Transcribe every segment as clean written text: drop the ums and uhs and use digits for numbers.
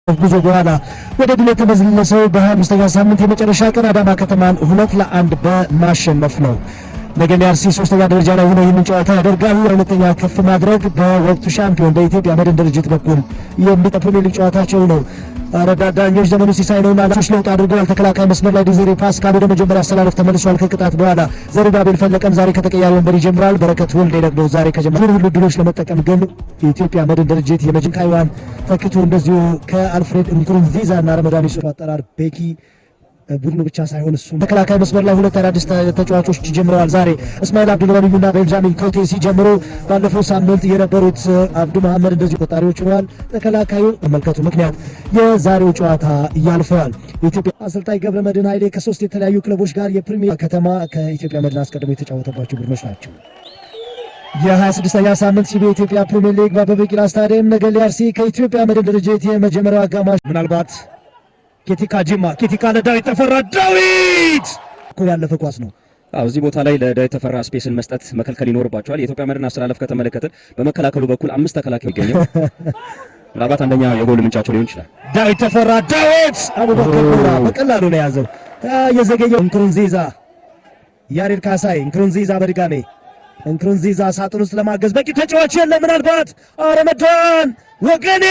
ጉዞ በኋላ ወደ ድል የተመለሰው በ25ኛ ሳምንት የመጨረሻ ቀን አዳማ ከተማን 2-1 በማሸነፍ ነው። ነገሌ አርሲ ሶስተኛ ደረጃ ላይ ሆነው ይህንን ጨዋታ ያደርጋሉ። ሁለተኛ ከፍ ማድረግ በወቅቱ ሻምፒዮን በኢትዮጵያ መድን ድርጅት በኩል የሚጠፕሩ ሊግ ጨዋታቸው ነው። ረዳዳኞች ዘመኑ ሲሳይ ነውና ላሾች ለውጥ አድርገዋል። ተከላካይ መስመር ላይ ዲዜሪ ፓስካል ወደ መጀመሪያ አስተላለፍ ተመልሷል። ከቅጣት በኋላ ዘሩባቤል ፈለቀም ዛሬ ከተቀያሪ ወንበር ይጀምራል። በረከት ወልዴ ደግሞ ዛሬ ከጀመሩ ሁሉ ድሎች ለመጠቀም ግን የኢትዮጵያ መድን ድርጅት የመጀንካይዋን ተክቶ እንደዚሁ ከአልፍሬድ ንኩሩንዚዛ እና ረመዳን ዩሱፍ አጠራር ቤኪ ቡድኑ ብቻ ሳይሆን እሱ ተከላካይ መስመር ላይ ሁለት አዳዲስ ተጫዋቾች ጀምረዋል። ዛሬ እስማኤል አብዱል ወሊዩና ቤንጃሚን ኮቴ ሲጀምሩ ባለፈው ሳምንት የነበሩት አብዱ መሐመድ እንደዚህ ቆጣሪዎች ሆነዋል። ተከላካዩ ተመልከቱ። ምክንያት የዛሬው ጨዋታ ያልፈዋል። የኢትዮጵያ አሰልጣኝ ገብረ መድህን ኃይሌ ከሶስት የተለያዩ ክለቦች ጋር የፕሪሚየር ከተማ ከኢትዮጵያ መድን አስቀድሞ የተጫወተባቸው ቡድኖች ናቸው። የ26ኛ ሳምንት ሲቢ የኢትዮጵያ ፕሪሚየር ሊግ በአበበ ቢቂላ ስታዲየም ነገሌ አርሲ ከኢትዮጵያ መድን ድርጅት የመጀመሪያው አጋማሽ ምናልባት ኬቲካ ጂማ ኬቲካ ለዳዊት ተፈራ ዳዊት እኮ ያለፈ ኳስ ነው። እዚህ ቦታ ላይ ለዳዊት ተፈራ ስፔስን መስጠት መከልከል ይኖርባቸዋል። የኢትዮጵያ መድን አስተላለፍ ከተመለከተ በመከላከሉ በኩል 5 ተከላካይ ይገኛል። ምናልባት አንደኛ የጎል ምንጫቸው ሊሆን ይችላል። ዳዊት ተፈራ ዳዊት አቡበከር ቡራ በቀላሉ ነው የያዘው። የዘገየው ንኩሩንዚዛ ያሬድ ካሳይ ንኩሩንዚዛ በድጋሜ ንኩሩንዚዛ ሳጥን ውስጥ ለማገዝ በቂ ተጫዋች የለም። ምናልባት ረመዳን ወገኔ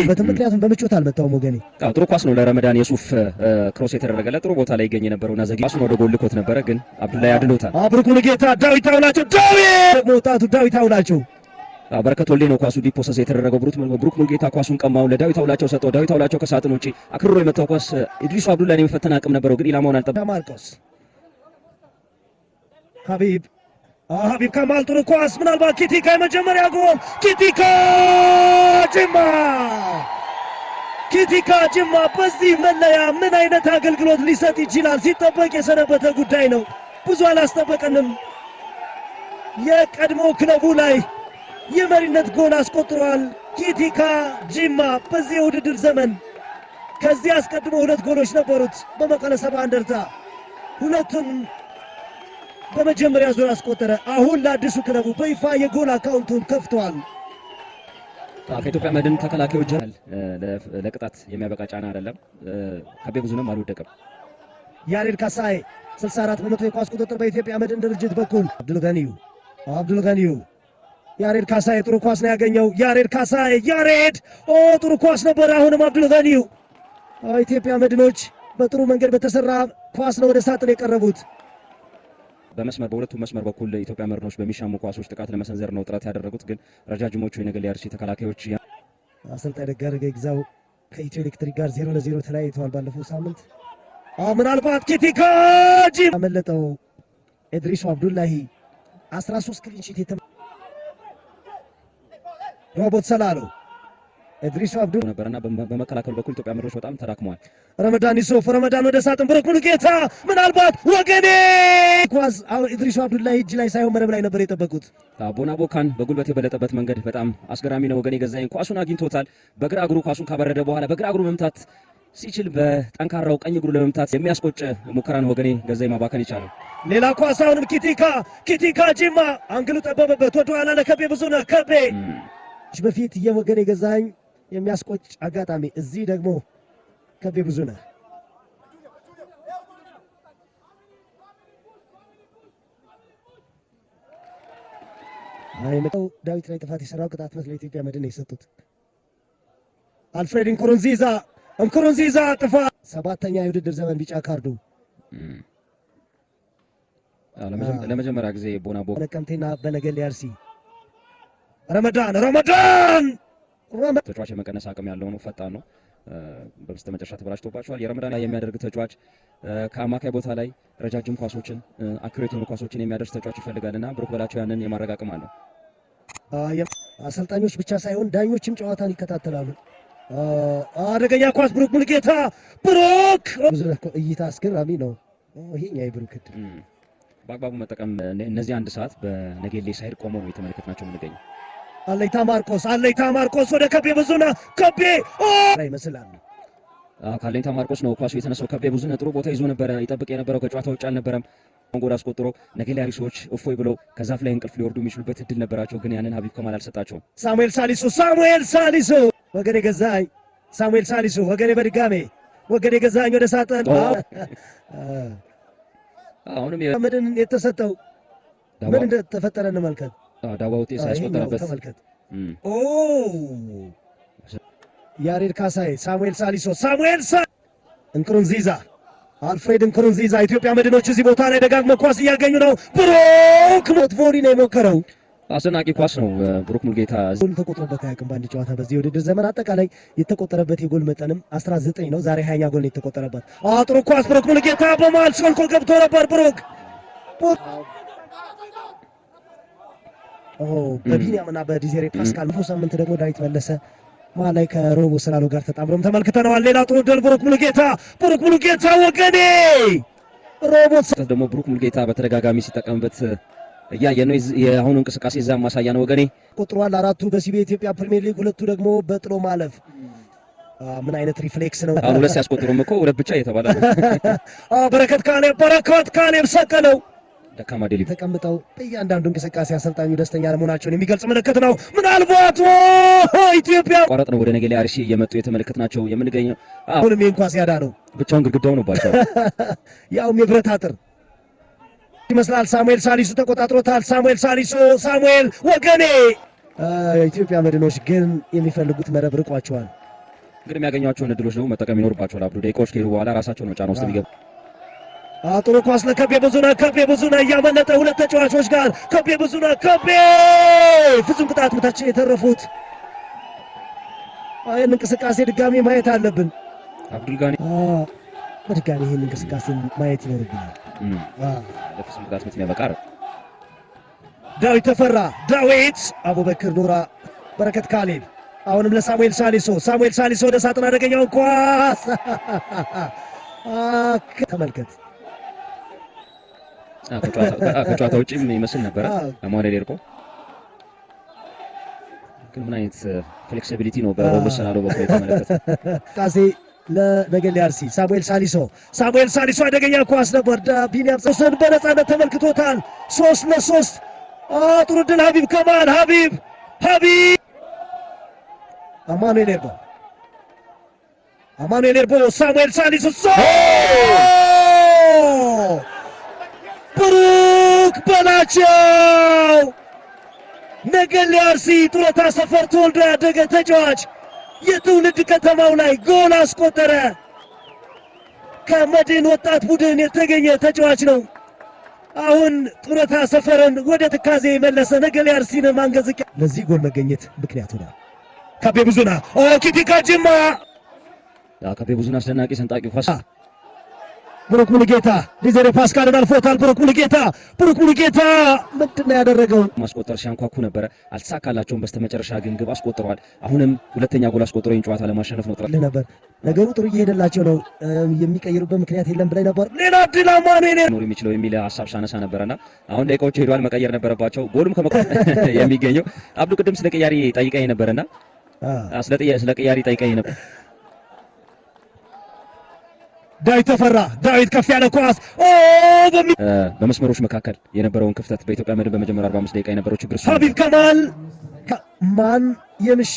ምክንያቱም በምቾት አልመጣውም። ወገኔ ጥሩ ኳስ ነው ለረመዳን የሱፍ ክሮስ የተደረገለት ጥሩ ቦታ ላይ ይገኝ የነበረውና ዘግይ ኳሱን ወደ ጎል ልኮት ነበረ፣ ግን አብዱላይ አድሎታል። አብሩክ ሙሉጌታ ዳዊት አውላቸው ዳዊት መውጣቱ ዳዊት አውላቸው በረከት ወልዴ ነው ኳሱ ዲፖሰስ የተደረገው። ብሩክ ሙሉጌታ ኳሱን ቀማው ለዳዊት አውላቸው ሰጠው። ዳዊት አውላቸው ከሳጥን ውጪ አክርሮ የመታው ኳስ ኢድሪሱ አብዱላይ የመፈተን አቅም ነበረው፣ ግን ኢላማውን አልጠበቀም። ማርቆስ ሀቢብ ከማል ጥሩ ኳስ ምናልባት ኪቲካ የመጀመሪያ ጎል ኪቲካ ጅማ በዚህ መለያ ምን አይነት አገልግሎት ሊሰጥ ይችላል? ሲጠበቅ የሰነበተ ጉዳይ ነው። ብዙ አላስጠበቀንም። የቀድሞ ክለቡ ላይ የመሪነት ጎል አስቆጥሯል። ኪቲካ ጅማ በዚህ የውድድር ዘመን ከዚህ አስቀድሞ 2 ጎሎች ነበሩት በመቀለ ሰባ እንደርታ፣ ሁለቱን በመጀመሪያ ዙር አስቆጠረ። አሁን ለአዲሱ ክለቡ በይፋ የጎል አካውንቱን ከፍቷል። ከኢትዮጵያ መድን ተከላካዮች ለቅጣት የሚያበቃ ጫና አይደለም። ከቤ ብዙንም አልወደቀም። ያሬድ ካሳይ 64 በመቶ የኳስ ቁጥጥር በኢትዮጵያ መድን ድርጅት በኩል አብዱል ገኒዩ ያሬድ ካሳይ ጥሩ ኳስ ነው ያገኘው። ያሬድ ካሳይ ጥሩ ኳስ ነበር። አሁንም አብዱል ገኒዩ ኢትዮጵያ መድኖች በጥሩ መንገድ በተሰራ ኳስ ነው ወደ ሳጥን የቀረቡት። በሁለቱም መስመር በኩል ኢትዮጵያ መድኖች በሚሻሙ ኳሶች ጥቃት ለመሰንዘር ነው ጥረት ያደረጉት፣ ግን ረጃጅሞቹ የነገሌ አርሲ ተከላካዮች አሰልጣኝ ደጋረገ ይግዛው ከኢትዮ ኤሌክትሪክ ጋር 0-0 ተለያይተዋል ባለፈው ሳምንት። ምናልባት ኪቲካ አመለጠው። ኢድሪሱ አብዱላሂ 13 ክሊን ሺት ሮቦት ሰላሎ ኢድሪሱ አብዱል ነበርና በመከላከሉ በኩል ኢትዮጵያ መድኖች በጣም ተዳክመዋል። ረመዳን ዩሱፍ ረመዳን ወደ ሳጥን ብሩክ ሙሉጌታ ምናልባት ወገኔ ኳስ ኢድሪሱ አብዱላሂ እጅ ላይ ሳይሆን መረብ ላይ ነበር የጠበቁት። ቦናቦካን በጉልበት የበለጠበት መንገድ በጣም አስገራሚ ነው። ወገኔ ገዛኸኝ ኳሱን አግኝቶታል። በግራ እግሩ ኳሱን ካበረደ በኋላ በግራ እግሩ መምታት ሲችል በጠንካራው ቀኝ እግሩ ለመምታት የሚያስቆጭ ሙከራን ወገኔ ገዛኸኝ ማባከን ይቻላል። ሌላ ኳስ አሁንም ኪቲካ ጂማ አንግሉ ጠበበበት። ወደ ኋላ ለከቤ ብዙነህ ከቤ በፊት የወገኔ ገዛኸኝ የሚያስቆጭ አጋጣሚ፣ እዚህ ደግሞ ከቤ ብዙነህ አይመጣው ዳዊት ላይ ጥፋት የሰራው ቅጣት ምት ለኢትዮጵያ መድን የሰጡት አልፍሬድ እንኩሩንዚዛ ጥፋት 7ኛ የውድድር ዘመን ቢጫ ካርዱ ለመጀመሪያ ጊዜ ቦናቦ ነቀምቴና በነገሌ አርሲ ረመዳን ተጫዋች የመቀነስ አቅም ያለው ነው። ፈጣን ነው። በመጨረሻ ተበላሽቶባቸዋል። የረመዳን የሚያደርግ ተጫዋች ከአማካይ ቦታ ላይ ረጃጅም ኳሶችን አኩሬት የሆኑ ኳሶችን የሚያደርስ ተጫዋች ይፈልጋልና ብሩክ በላቸው ያንን የማድረግ አቅም አለው። አሰልጣኞች ብቻ ሳይሆን ዳኞችም ጨዋታን ይከታተላሉ። አደገኛ ኳስ ብሩክ ሙሉጌታ እይታ አስገራሚ ነው። ይሄኛ የብሩክ እድል በአግባቡ መጠቀም እነዚህ አንድ ሰዓት በነጌሌ ሳይድ ቆመው ነው የተመለከትናቸው የምንገኘው። አለይታ ማርቆስ ወደ ከቤ ብዙነህ ከቤ ይመስላል። ካለኝታ ማርቆስ ነው ኳሱ የተነሳው። ከቤ ብዙነህ ጥሩ ቦታ ይዞ ነበረ። ይጠብቅ የነበረው ከጨዋታ ውጭ አልነበረም። ጎል አስቆጥሮ ነገሌ አርሲዎች እፎይ ብለው ከዛፍ ላይ እንቅልፍ ሊወርዱ የሚችሉበት እድል ነበራቸው፣ ግን ያንን ሀቢብ ከማል አልሰጣቸውም። ሳሙኤል ሳሊሶ ወገኔ ገዛኸኝ ሳሙኤል ሳሊሱ ወገኔ በድጋሜ ወገኔ ገዛኸኝ ወደ ሳጥን አሁንም ምድን የተሰጠው ምን እንደተፈጠረ እንመልከት። ዳዋ ውጤት ሳይስቆጠረበት ተመልከት። ያሬድ ካሳይ ሳሙኤል ሳሊሶ እንክሩንዚዛ አልፍሬድ እንክሩንዚዛ ኢትዮጵያ መድኖች እዚህ ቦታ ላይ ደጋግመው ኳስ እያገኙ ነው። ብሩክ ሞትቮሊ ነው የሞከረው። አስደናቂ ኳስ ነው። ብሩክ ሙልጌታ ጎል ተቆጥሮበት አያውቅም በአንድ ጨዋታ በዚህ የውድድር ዘመን። አጠቃላይ የተቆጠረበት የጎል መጠንም 19 ነው። ዛሬ 20ኛ ጎል ነው የተቆጠረበት። ጥሩ ኳስ ብሩክ ሙልጌታ በመሃል ሾልኮ ገብቶ ነበር። ብሩክ በቢኒያምና በዲዜሬ ፓስካል ሳምንት ደግሞ ዳዊት መለሰ መሃል ላይ ከሮቦ ስላሎ ጋር ተጣምረም ተመልክተነዋል። ሌላ ጥሩ ድል ብሩክ ሙልጌታ ወገኔ ሮቦ ደግሞ ብሩክ ሙልጌታ በተደጋጋሚ ሲጠቀምበት እያየን ነው። የአሁኑ እንቅስቃሴ እዛም ማሳያ ነው ወገኔ። ቆጥሯል 4ቱ በሲቢ ኢትዮጵያ ፕሪሚየር ሊግ 2ቱ ደግሞ በጥሎ ማለፍ። ምን አይነት ሪፍሌክስ ነው! አሁን ሁለት ሲያስቆጥሩም እኮ ሁለት ብቻ እየተባለ ነው። በረከት ካሌብ ሰቀለው ደካማ ዴሊ ተቀምጠው በእያንዳንዱ እንቅስቃሴ አሰልጣኙ ደስተኛ ለመሆናቸውን የሚገልጽ ምልክት ነው። ምናልባት ኢትዮጵያ ቋረጥ ነው ወደ ነገሌ አርሲ እየመጡ የተመለከትናቸው የምንገኘው። አሁንም ይህን ኳስ ያዳ ነው ብቻውን ግድግዳው ነው ባቸው ያውም የብረት አጥር ይመስላል። ሳሙኤል ሳሊሱ ተቆጣጥሮታል። ሳሙኤል ወገኔ ኢትዮጵያ መድኖች ግን የሚፈልጉት መረብ ርቋቸዋል። እንግዲህ የሚያገኟቸውን እድሎች ደግሞ መጠቀም ይኖርባቸዋል። አብዱ ደቂቃዎች ከሄዱ በኋላ ራሳቸው ነው ጫና ውስጥ የሚገቡ። ጥሩ ኳስ ለከቤ ብዙነህ እያመለጠ ሁለት ተጫዋቾች ጋር ከቤ ብዙነህ ፍጹም ቅጣት ምታችን የተረፉት። ይህን እንቅስቃሴ ድጋሚ ማየት አለብን። አብዱልጋኒ በድጋሚ ይህን እንቅስቃሴ ማየት ይኖርብናል። ለፍጹም ቅጣት ምት የሚያበቃ ዳዊት ተፈራ አቡበክር ኑራ በረከት ካሌብ አሁንም ለሳሙኤል ሳሊሶ ወደ ሳጥን አደገኛውን ኳስ ተመልከት። ከጨዋታ ውጭም ይመስል ነበረ። አማኑኤል ኤርቆ ግን ምን አይነት ፍሌክሲቢሊቲ ነው በሮቦ ስላሎ በኩል የተመለከተ ቃሴ ለነገሌ አርሲ ሳሙኤል ሳሊሶ አደገኛ ኳስ ነበር። ቢኒያም ሰሰን በነፃነት ተመልክቶታል። 3-3 ጥሩ ድል ሀቢብ ከማል ሀቢብ አማኑኤል ኤርቦ ሳሙኤል ሳሊሶ ብሩክ በላቸው ነገሌ አርሲ ጡረታ ሰፈር ተወልዶ ያደገ ተጫዋች የትውልድ ከተማው ላይ ጎል አስቆጠረ። ከመድን ወጣት ቡድን የተገኘ ተጫዋች ነው። አሁን ጡረታ ሰፈርን ወደ ትካዜ የመለሰ ነገሌ አርሲን ማንገዝቂያ ለዚህ ጎል መገኘት ምክንያቱ ነው። ከቤ ብዙነህ ኪቲካ ጅማ ከቤ ብዙነህ አስደናቂ ሰንጣቂ ኳስ ብሩክ ሙልጌታ ዲዜሬ ፓስካልን አልፎታል። ብሩክ ሙልጌታ ምንድነው ያደረገው? ማስቆጠር ሲያንኳኩ ነበረ፣ አልተሳካላቸውም። በስተመጨረሻ ግን ግብ አስቆጥረዋል። አሁንም ሁለተኛ ጎል አስቆጥረው ይህን ጨዋታ ለማሸነፍ ነው ጥረት ነበር። ነገሩ ጥሩ እየሄደላቸው ነው። የሚቀይሩበት ምክንያት የለም ብላይ ነበር። ሌላ ድል አማኑኤል ኖር የሚችለው የሚል ሀሳብ ሳነሳ ነበረና አሁን ደቂቃዎች ሄዷል፣ መቀየር ነበረባቸው። ጎሉም የሚገኘው አብዱ ቅድም ስለ ቅያሪ ጠይቀኝ ነበርና ስለ ቅያሪ ጠይቀኝ ነበር። ዳዊት ተፈራ ከፍ ያለ ኳስ በመስመሮች መካከል የነበረውን ክፍተት በኢትዮጵያ መድን በመጀመሪያ 45 ደቂቃ የነበረው ችግር ሀቢብ ከማል ማን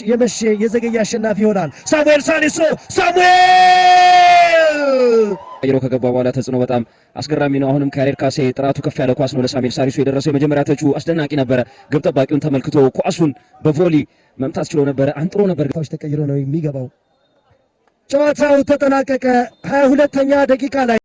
የመሸ የዘገየ አሸናፊ ይሆናል? ሳሙኤል ሳሊሶ ቀይሮ ከገባ በኋላ ተጽዕኖ በጣም አስገራሚ ነው። አሁንም ከያሬድ ካሴ ጥራቱ ከፍ ያለ ኳስ ነው ለሳሙኤል ሳሊሶ የደረሰው። የመጀመሪያ ተቹ አስደናቂ ነበረ። ግብ ጠባቂውን ተመልክቶ ኳሱን በቮሊ መምታት ችሎ ነበረ። አንጥሮ ነበር። ተቀይሮ ነው የሚገባው። ጨዋታው ተጠናቀቀ። 22ኛ ደቂቃ ላይ